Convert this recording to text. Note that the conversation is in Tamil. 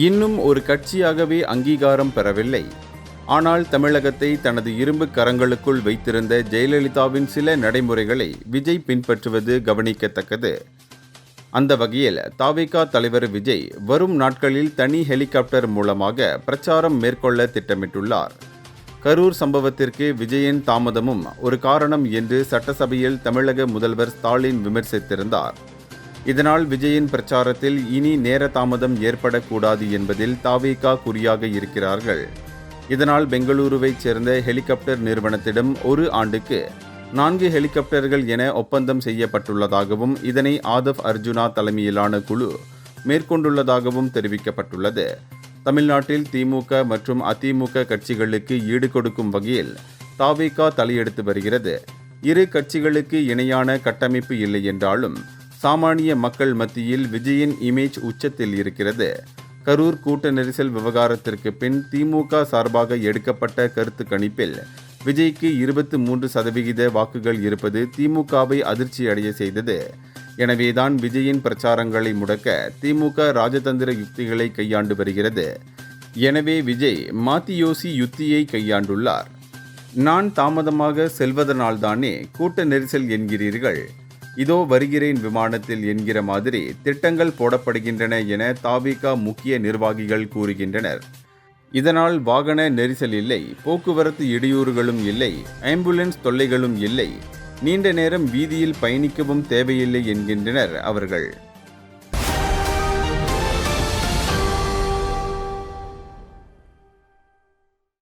இன்னும் ஒரு கட்சியாகவே அங்கீகாரம் பெறவில்லை. ஆனால் தமிழகத்தை தனது இரும்பு கரங்களுக்குள் வைத்திருந்த ஜெயலலிதாவின் சில நடைமுறைகளை விஜய் பின்பற்றுவது கவனிக்கத்தக்கது. அந்த வகையில் தவிக தலைவர் விஜய் வரும் நாட்களில் தனி ஹெலிகாப்டர் மூலமாக பிரச்சாரம் மேற்கொள்ள திட்டமிட்டுள்ளார். கரூர் சம்பவத்திற்கு விஜயின் தாமதமும் ஒரு காரணம் என்று சட்டசபையில் தமிழக முதல்வர் ஸ்டாலின் விமர்சித்திருந்தார். இதனால் விஜயின் பிரச்சாரத்தில் இனி நேர தாமதம் ஏற்படக்கூடாது என்பதில் தவிக குறியாக இருக்கிறார்கள். இதனால் பெங்களூருவைச் சேர்ந்த ஹெலிகாப்டர் நிறுவனத்திடம் ஒரு ஆண்டுக்கு 4 ஹெலிகாப்டர்கள் என ஒப்பந்தம் செய்யப்பட்டுள்ளதாகவும் இதனை ஆதவ் அர்ஜுனா தலைமையிலான குழு மேற்கொண்டுள்ளதாகவும் தெரிவிக்கப்பட்டுள்ளது. தமிழ்நாட்டில் திமுக மற்றும் அதிமுக கட்சிகளுக்கு ஈடு கொடுக்கும் வகையில் தவிக தலையெடுத்து வருகிறது. இரு கட்சிகளுக்கு இணையான கட்டமைப்பு இல்லை என்றாலும் சாமானிய மக்கள் மத்தியில் விஜயின் இமேஜ் உச்சத்தில் இருக்கிறது. கரூர் கூட்ட நெரிசல் விவகாரத்திற்கு பின் திமுக சார்பாக எடுக்கப்பட்ட கருத்து கணிப்பில் விஜய்க்கு 23% வாக்குகள் இருப்பது திமுகவை அதிர்ச்சியடைய செய்தது. எனவேதான் விஜயின் பிரச்சாரங்களை முடக்க திமுக ராஜதந்திர யுக்திகளை கையாண்டு வருகிறது. எனவே விஜய் மாத்தியோசி யுத்தியை கையாண்டுள்ளார். நான் தாமதமாக செல்வதனால்தானே கூட்ட நெரிசல் என்கிறீர்கள், இதோ வருகிறேன் விமானத்தில் என்கிற மாதிரி திட்டங்கள் போடப்படுகின்றன என தவிக முக்கிய நிர்வாகிகள் கூறுகின்றனர். இதனால் வாகன நெரிசல் இல்லை, போக்குவரத்து இடையூறுகளும் இல்லை, ஆம்புலன்ஸ் தொல்லைகளும் இல்லை, நீண்ட நேரம் வீதியில் பயணிக்கவும் தேவையில்லை என்கின்றனர் அவர்கள்.